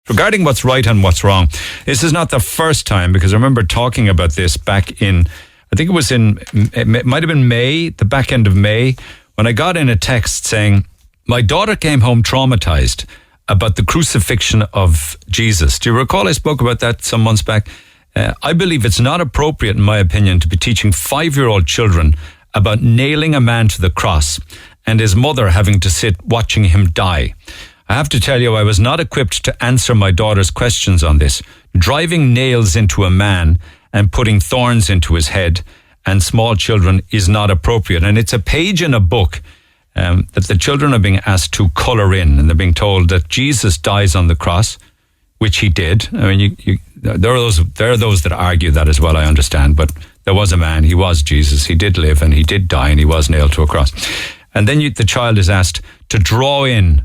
regarding what's right and what's wrong. This is not the first time, because I remember talking about this back in, I think it might have been May, the back end of May, when I got in a text saying, my daughter came home traumatized about the crucifixion of Jesus. Do you recall I spoke about that some months back? I believe it's not appropriate, in my opinion, to be teaching 5-year-old children about nailing a man to the cross and his mother having to sit watching him die. I have to tell you, I was not equipped to answer my daughter's questions on this. Driving nails into a man and putting thorns into his head and small children is not appropriate. And it's a page in a book that the children are being asked to colour in, and they're being told that Jesus dies on the cross, which he did. I mean, there are those that argue that as well, I understand, but there was a man, he was Jesus, he did live and he did die and he was nailed to a cross. And then the child is asked to draw in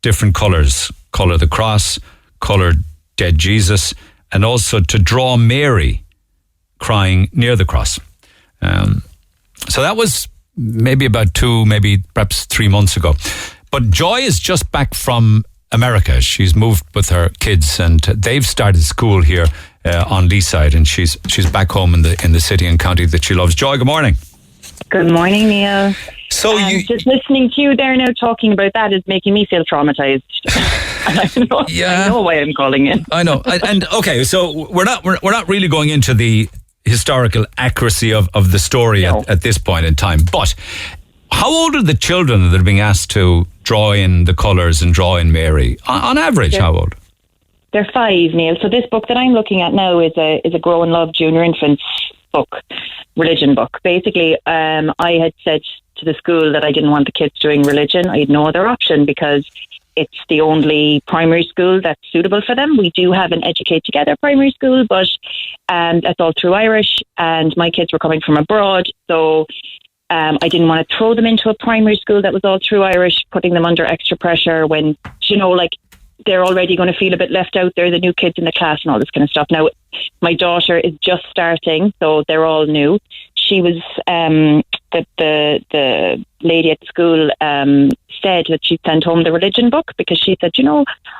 different colours, colour the cross, colour dead Jesus, and also to draw Mary crying near the cross. So that was maybe about perhaps 3 months ago. But Joy is just back from America. She's moved with her kids and they've started school here on Leaside, and she's back home in the city and county that she loves. Joy, good morning. Good morning, Neil. So just listening to you there now talking about that is making me feel traumatized. I know why I'm calling in. I know. And okay, so we're not really going into the historical accuracy of the story at this point in time. But how old are the children that are being asked to draw in the colours and draw in Mary? On average, how old? They're 5, Neil. So this book that I'm looking at now is a Grow and Love Junior Infants book, religion book. Basically, I had said to the school that I didn't want the kids doing religion. I had no other option because it's the only primary school that's suitable for them. We do have an Educate Together primary school, but that's all through Irish, and my kids were coming from abroad, so I didn't want to throw them into a primary school that was all through Irish, putting them under extra pressure when, they're already going to feel a bit left out. They're the new kids in the class and all this kind of stuff. Now, my daughter is just starting, so they're all new. She was, the lady at school said that she'd sent home the religion book because she said,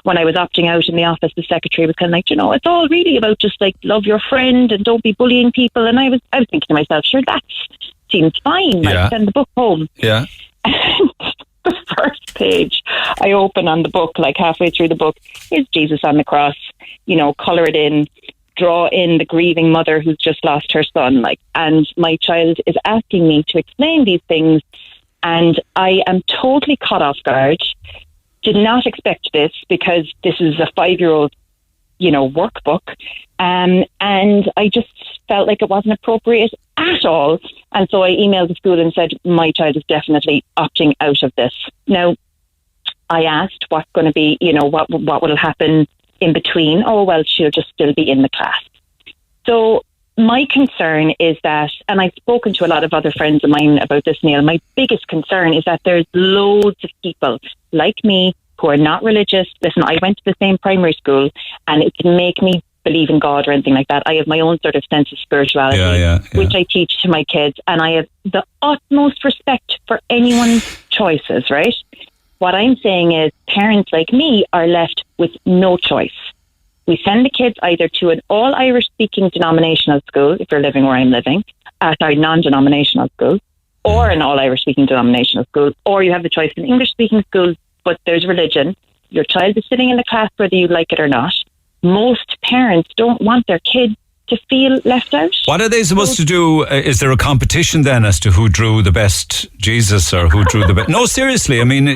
when I was opting out in the office, the secretary was kind of like, it's all really about just like love your friend and don't be bullying people. And I was thinking to myself, sure, that seems fine. Like, send the book home. Yeah. The first page I open on the book, like halfway through the book, is Jesus on the cross. Colour it in, draw in the grieving mother who's just lost her son. And my child is asking me to explain these things, and I am totally caught off guard. Did not expect this because this is a 5-year-old, workbook, and I just felt like it wasn't appropriate at all. And so I emailed the school and said, my child is definitely opting out of this. Now, I asked what's going to be, what will happen in between. Oh, well, she'll just still be in the class. So my concern is that, and I've spoken to a lot of other friends of mine about this, Neil, my biggest concern is that there's loads of people like me who are not religious. Listen, I went to the same primary school, and it didn't make me believe in God or anything like that. I have my own sort of sense of spirituality, which I teach to my kids, and I have the utmost respect for anyone's choices, right? What I'm saying is parents like me are left with no choice. We send the kids either to an all-Irish speaking denominational school, if you're living where I'm living, non-denominational school, or an all-Irish speaking denominational school, or you have the choice of an English speaking school, but there's religion. Your child is sitting in the class whether you like it or not. Most parents don't want their kids to feel left out. What are they supposed to do? Is there a competition then as to who drew the best Jesus or who drew the best? No, seriously. I mean,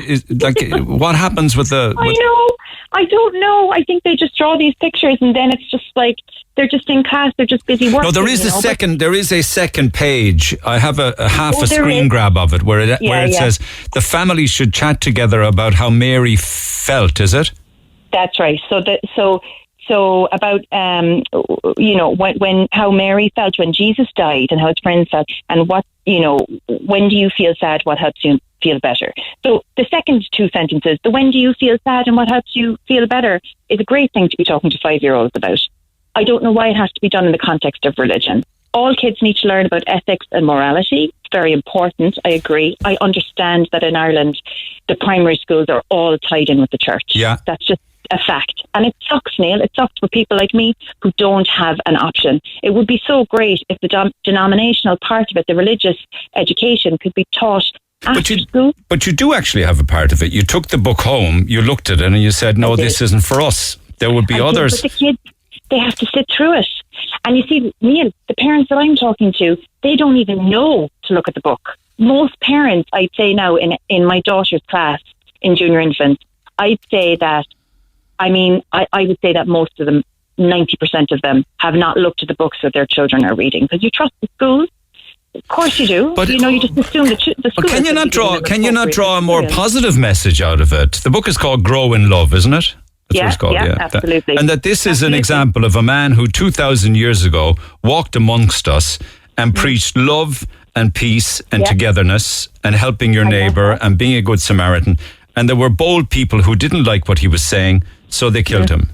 what happens with the... I know. I don't know. I think they just draw these pictures and then it's just like they're just in class. They're just busy working. No, there is a second page. I have a half a screen grab of it where it says the family should chat together about how Mary felt. Is it? That's right. So about when how Mary felt when Jesus died and how his friends felt, and what when do you feel sad? What helps you feel better? So the second 2 sentences, the when do you feel sad and what helps you feel better, is a great thing to be talking to 5-year-olds about. I don't know why it has to be done in the context of religion. All kids need to learn about ethics and morality. It's very important. I agree. I understand that in Ireland, the primary schools are all tied in with the church. Yeah. That's just a fact. And it sucks, Neil. It sucks for people like me who don't have an option. It would be so great if the denominational part of it, the religious education, could be taught after school. But you do actually have a part of it. You took the book home, you looked at it and you said, no, this isn't for us. There would be others. But the kids, they have to sit through it. And you see, Neil, the parents that I'm talking to, they don't even know to look at the book. Most parents, I'd say now, in my daughter's class, in junior infants, I'd say that, I would say that most of them, 90% of them, have not looked at the books that their children are reading. Because you trust the schools. Of course you do. But, you just assume the school. Can you not draw a more positive message out of it? The book is called Grow in Love, isn't it? That's what it's called, yeah. Absolutely. And that this is an example of a man who 2,000 years ago walked amongst us and preached love and peace and togetherness and helping your neighbour and being a good Samaritan. And there were bold people who didn't like what he was saying, so they killed him.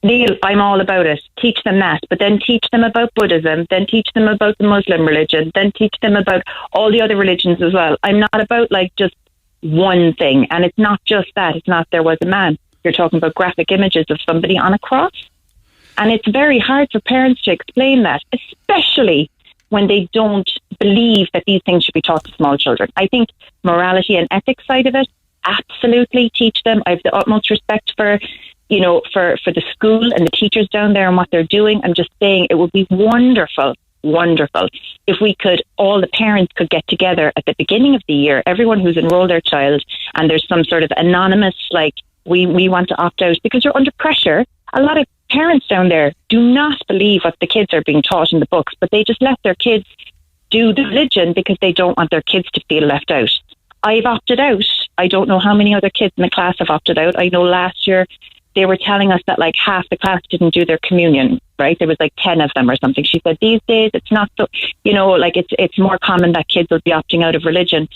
Neil, I'm all about it. Teach them that, but then teach them about Buddhism, then teach them about the Muslim religion, then teach them about all the other religions as well. I'm not about just one thing. And it's not just that. It's not there was a man. You're talking about graphic images of somebody on a cross. And it's very hard for parents to explain that, especially when they don't believe that these things should be taught to small children. I think morality and ethics side of it, absolutely teach them. I have the utmost respect for the school and the teachers down there and what they're doing. I'm just saying it would be wonderful if all the parents could get together at the beginning of the year, everyone who's enrolled their child, and there's some sort of anonymous, we want to opt out because you're under pressure. A lot of parents down there do not believe what the kids are being taught in the books, but they just let their kids do the religion because they don't want their kids to feel left out. I've opted out. I don't know how many other kids in the class have opted out. I know last year they were telling us that half the class didn't do their communion, right? There was 10 of them or something. She said, these days it's not so, it's more common that kids will be opting out of religion.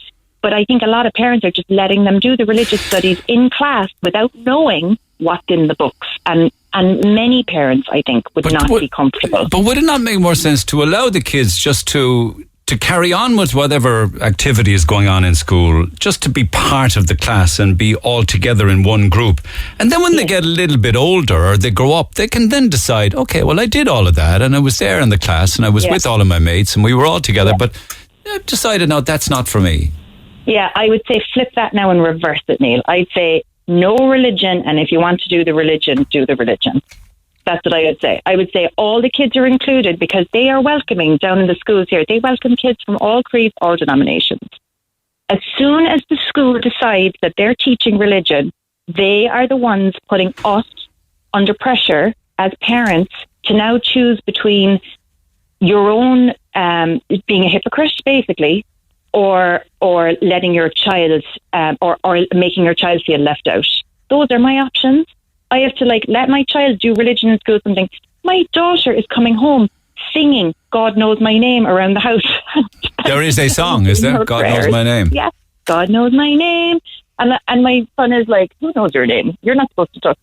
But I think a lot of parents are just letting them do the religious studies in class without knowing what's in the books. And many parents, I think, would not be comfortable. But would it not make more sense to allow the kids just to carry on with whatever activity is going on in school, just to be part of the class and be all together in one group? And then when they get a little bit older or they grow up, they can then decide, okay, well, I did all of that and I was there in the class and I was with all of my mates and we were all together, but I've decided, no, that's not for me. Yeah, I would say flip that now and reverse it, Neil. I'd say no religion, and if you want to do the religion, do the religion. That's what I would say. I would say all the kids are included because they are welcoming down in the schools here. They welcome kids from all creeds, all denominations. As soon as the school decides that they're teaching religion, they are the ones putting us under pressure as parents to now choose between your own being a hypocrite, basically, or letting your child or making your child feel left out. Those are my options. I have to let my child do religion in school. Something. My daughter is coming home singing "God Knows My Name" around the house. There is a song, is there? God Knows My Name. Yes, God knows my name. And my son is like, "Who knows your name? You're not supposed to talk."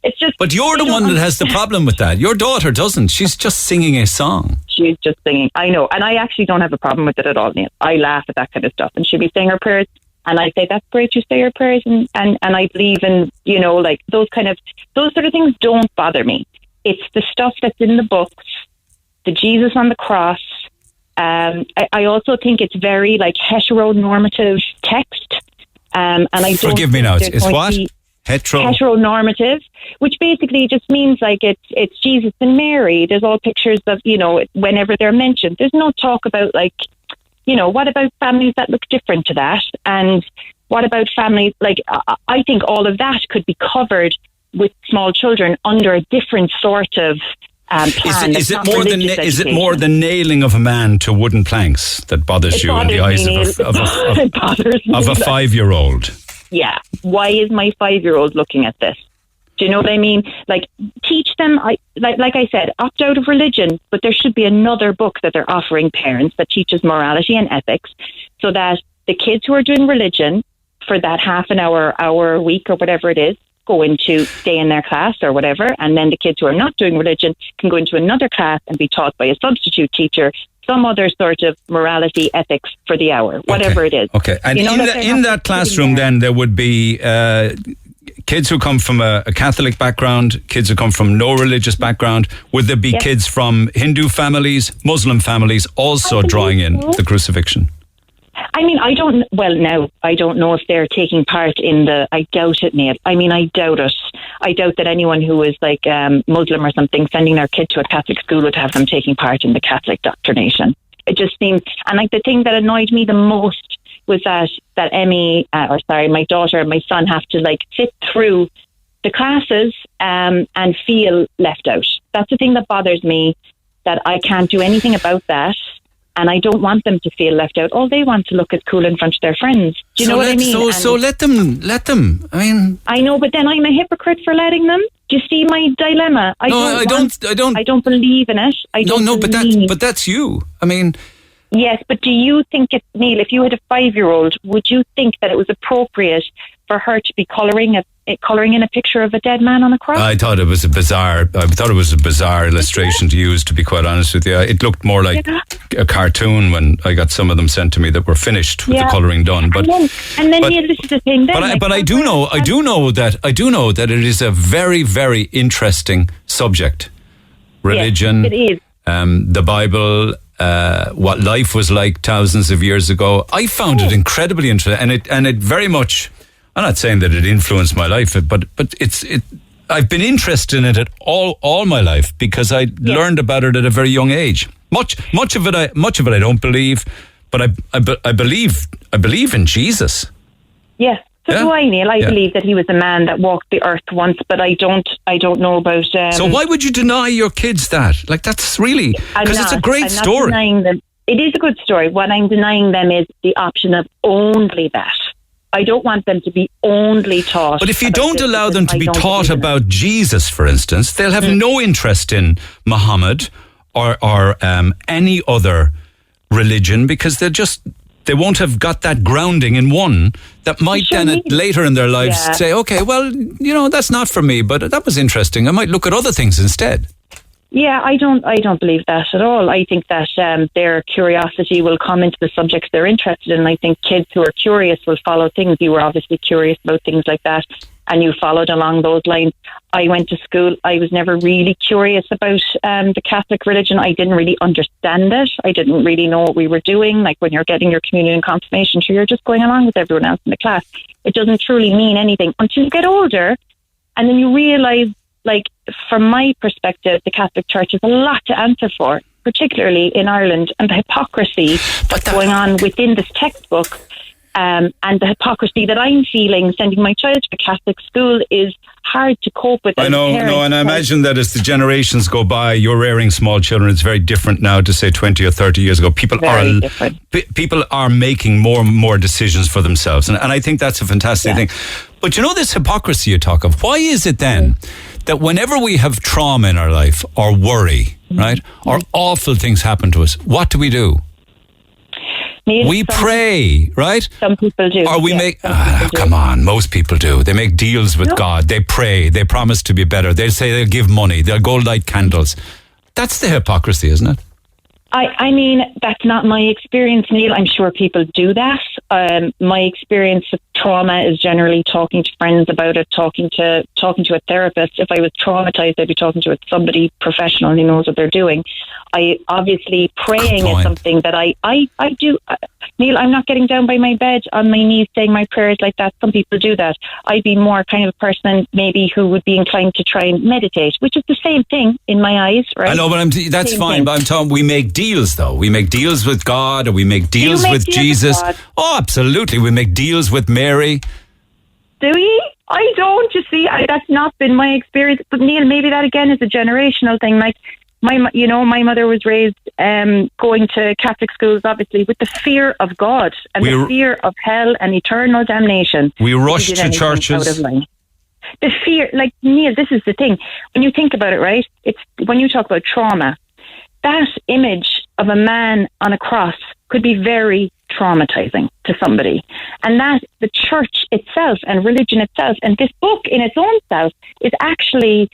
It's just. But you're the one that has the problem with that. Your daughter doesn't. She's just singing a song. She's just singing. I know, and I actually don't have a problem with it at all, Neil. I laugh at that kind of stuff, and she'll be saying her prayers. And I say, that's great, you say your prayers, and I believe in, those sort of things don't bother me. It's the stuff that's in the books, the Jesus on the cross. I also think it's very heteronormative text. And I don't forgive me now. It's what? Heteronormative, which basically just means it's Jesus and Mary. There's all pictures of, whenever they're mentioned. There's no talk about what about families that look different to that? And what about families, I think all of that could be covered with small children under a different sort of plan. Is it more the nailing of a man to wooden planks that bothers you in the eyes of a 5-year-old? Yeah. Why is my 5-year-old looking at this? Do you know what I mean? Teach them, like I said, opt out of religion, but there should be another book that they're offering parents that teaches morality and ethics so that the kids who are doing religion for that half an hour a week or whatever it is, go into stay in their class or whatever, and then the kids who are not doing religion can go into another class and be taught by a substitute teacher some other sort of morality, ethics for the hour, whatever it is. Okay, and in that classroom then there would be kids who come from a Catholic background, kids who come from no religious background? Would there be kids from Hindu families, Muslim families also drawing in the crucifixion? I mean, I don't know if they're taking part in I doubt it, Neil. I mean, I doubt it. I doubt that anyone who is like Muslim or something sending their kid to a Catholic school would have them taking part in the Catholic doctrination. It just seems, and like the thing that annoyed me the most was that my daughter and my son have to like sit through the classes and feel left out. That's the thing that bothers me, that I can't do anything about that. And I don't want them to feel left out. All they want to look is cool in front of their friends. Do you know what I mean? So let them. I mean, I know, but then I'm a hypocrite for letting them. Do you see my dilemma? I don't believe in it. But that's you. I mean, yes, but do you think Neil, if you had a 5-year-old, would you think that it was appropriate for her to be colouring in a picture of a dead man on a cross? I thought it was a bizarre illustration to use, to be quite honest with you. It looked more like a cartoon when I got some of them sent to me that were finished with the colouring done. But Neil, this is the thing. I do know that it is a very, very interesting subject. Religion, yes, it is. The Bible, what life was like thousands of years ago. I found it incredibly interesting, and it very much. I'm not saying that it influenced my life, but I've been interested in it all my life because I learned about it at a very young age. Much of it I don't believe, but I believe in Jesus. Yes. So do I, Neil. I believe that he was a man that walked the earth once, but I don't know about. So why would you deny your kids that? Like, that's really, because it's a great story. I'm not denying them. It is a good story. What I'm denying them is the option of only that. I don't want them to be only taught. But if you don't allow them to be taught about Jesus, for instance, they'll have no interest in Muhammad or any other religion, because they won't have got that grounding in one that might later in their lives say, okay, well, that's not for me, but that was interesting. I might look at other things instead. Yeah, I don't believe that at all. I think that their curiosity will come into the subjects they're interested in. I think kids who are curious will follow things. You were obviously curious about things like that, and you followed along those lines. I went to school. I was never really curious about the Catholic religion. I didn't really understand it. I didn't really know what we were doing. Like when you're getting your communion and confirmation, sure, you're just going along with everyone else in the class. It doesn't truly mean anything until you get older, and then you realise, like, from my perspective, the Catholic Church has a lot to answer for, particularly in Ireland, and the hypocrisy that's going on within this textbook, and the hypocrisy that I'm feeling sending my child to a Catholic school is hard to cope with. I know, and I imagine that as the generations go by, you're rearing small children. It's very different now to say 20 or 30 years ago. People are making more and more decisions for themselves, and I think that's a fantastic thing. But this hypocrisy you talk of, why is it then that whenever we have trauma in our life or worry, right, or awful things happen to us, what do? We pray, right? Some people do. Or we make, come on, most people do. They make deals with God. They pray. They promise to be better. They say they'll give money. They'll go light candles. That's the hypocrisy, isn't it? I mean, that's not my experience, Neil. I'm sure people do that. My experience with trauma is generally talking to friends about it, talking to a therapist. If I was traumatized, I'd be talking to somebody professional who knows what they're doing. Obviously praying is something that I do. Neil, I'm not getting down by my bed on my knees saying my prayers like that. Some people do that. I'd be more kind of a person maybe who would be inclined to try and meditate, which is the same thing in my eyes, right? I know, but that's same fine. Thing. But I'm talking, we make deals though. We make deals with God, or we make deals with Jesus. Oh, absolutely. We make deals with Mary. Do we? I don't. You see, that's not been my experience. But Neil, maybe that again is a generational thing. Like my mother was raised going to Catholic schools, obviously, with the fear of God and the fear of hell and eternal damnation. We rush to churches. Out of line. The fear, like Neil, this is the thing. When you think about it, right? It's when you talk about trauma, that image of a man on a cross could be very traumatizing to somebody. And that the church itself and religion itself and this book in its own self is actually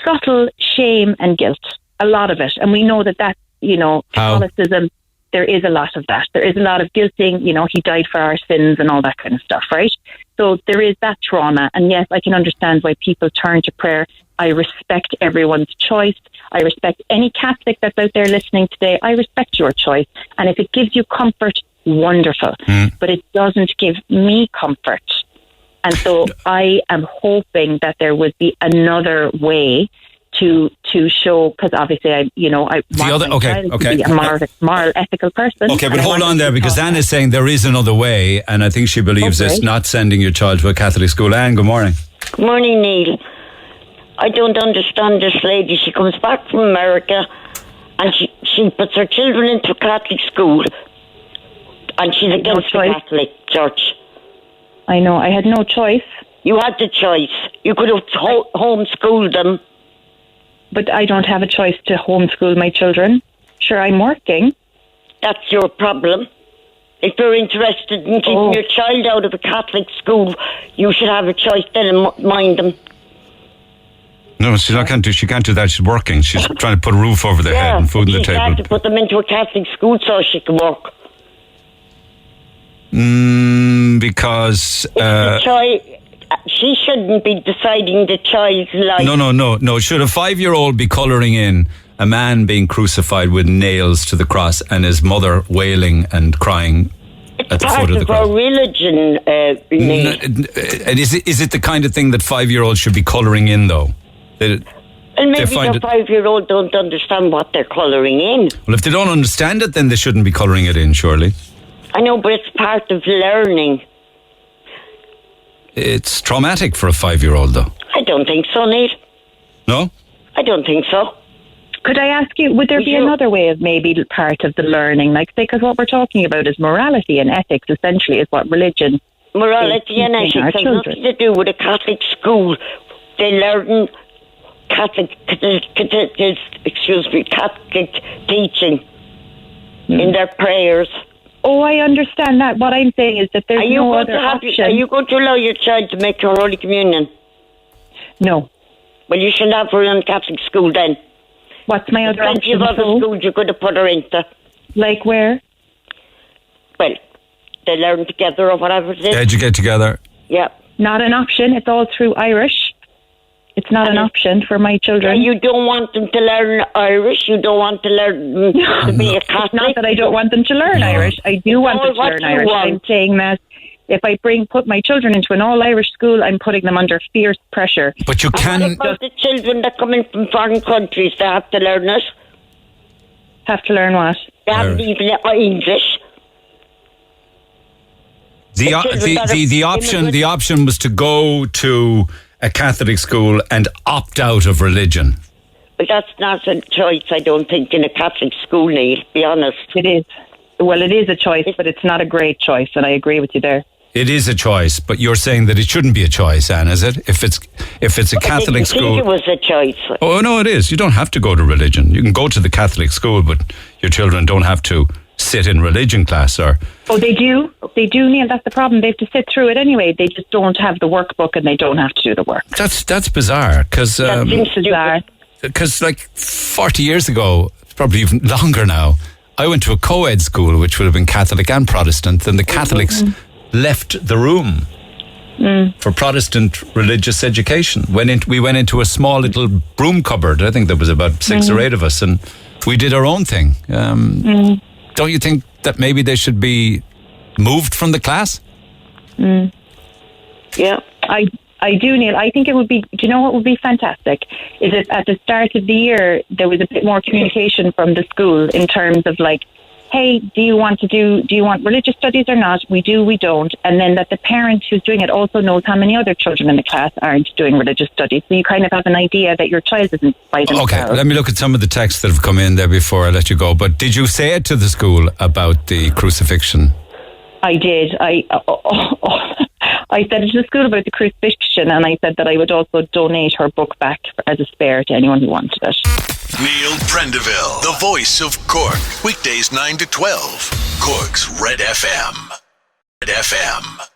subtle shame and guilt, a lot of it. And we know that Catholicism, there is a lot of that. There is a lot of guilting, he died for our sins and all that kind of stuff, right? So there is that trauma. And yes, I can understand why people turn to prayer. I respect everyone's choice. I respect any Catholic that's out there listening today. I respect your choice. And if it gives you comfort, wonderful. But it doesn't give me comfort. And so I am hoping that there would be another way to show, because obviously I want my child to be a moral, ethical person. Okay, but hold on there, because Anne is saying there is another way, and I think she believes it's not sending your child to a Catholic school. Anne, good morning. Good morning, Neil. I don't understand this lady. She comes back from America and she puts her children into a Catholic school, and she's against the Catholic Church. I know, I had no choice. You had the choice. You could have homeschooled them. But I don't have a choice to homeschool my children. Sure, I'm working. That's your problem. If you're interested in keeping your child out of a Catholic school, you should have a choice then and mind them. No, she can't do that. She's working. She's trying to put a roof over their head and food on the table. She had to put them into a Catholic school so she can work. Because... she shouldn't be deciding the child's life. No. Should a 5-year-old be colouring in a man being crucified with nails to the cross and his mother wailing and crying at the foot of the cross? It's part of our religion, And is it the kind of thing that 5-year-olds should be colouring in, though? And maybe the 5-year-old don't understand what they're colouring in. Well, if they don't understand it, then they shouldn't be colouring it in, surely. I know, but it's part of learning. It's traumatic for a 5-year-old, though. I don't think so, Neil. No? I don't think so. Could I ask you, would there be another way of maybe part of the learning? Like, say, because what we're talking about is morality and ethics, essentially, is what religion Morality and ethics has nothing to do with a Catholic school. They learn Catholic teaching in their prayers. Oh, I understand that. What I'm saying is that there's no other option. Are you going to allow your child to make her Holy Communion? No. Well, you should have her in Catholic school then. What's my other option? Plenty of other schools you could have put her into. Like where? Well, they learn together or whatever it is. They educate together. Yeah. Not an option. It's all through Irish. It's not an option for my children. You don't want them to learn Irish. You don't want to learn them to be a Catholic. It's not that I don't want them to learn Irish. I do want them to learn Irish. I'm saying that if I put my children into an all-Irish school, I'm putting them under fierce pressure. But you can... What about the children that come in from foreign countries? They have to learn it. Have to learn what? They haven't even English. The option was to go to a Catholic school and opt out of religion. But that's not a choice, I don't think, in a Catholic school, Neil, to be honest. It is. Well, it is a choice, but it's not a great choice, and I agree with you there. It is a choice, but you're saying that it shouldn't be a choice, Anne, is it? If it's a Catholic school... I think it was a choice. Oh, no, it is. You don't have to go to religion. You can go to the Catholic school, but your children don't have to sit in religion class or... Oh, they do. They do, Neil. That's the problem. They have to sit through it anyway. They just don't have the workbook and they don't have to do the work. That's bizarre, because... That seems bizarre. Because, 40 years ago, probably even longer now, I went to a co-ed school, which would have been Catholic and Protestant, and the Catholics left the room for Protestant religious education. We went into a small little broom cupboard. I think there was about 6 or 8 of us, and we did our own thing. Don't you think that maybe they should be moved from the class? Yeah. I do, Neil. I think it would be, do you know what would be fantastic? Is if at the start of the year, there was a bit more communication from the school in terms of hey, do you want religious studies or not? We do, we don't. And then that the parent who's doing it also knows how many other children in the class aren't doing religious studies. So you kind of have an idea that your child isn't by themselves. Okay, let me look at some of the texts that have come in there before I let you go. But did you say it to the school about the crucifixion? I did. I said it to the school about the crucifixion, and I said that I would also donate her book back as a spare to anyone who wanted it. Neil Prendeville, the voice of Cork. Weekdays 9 to 12. Cork's Red FM. Red FM.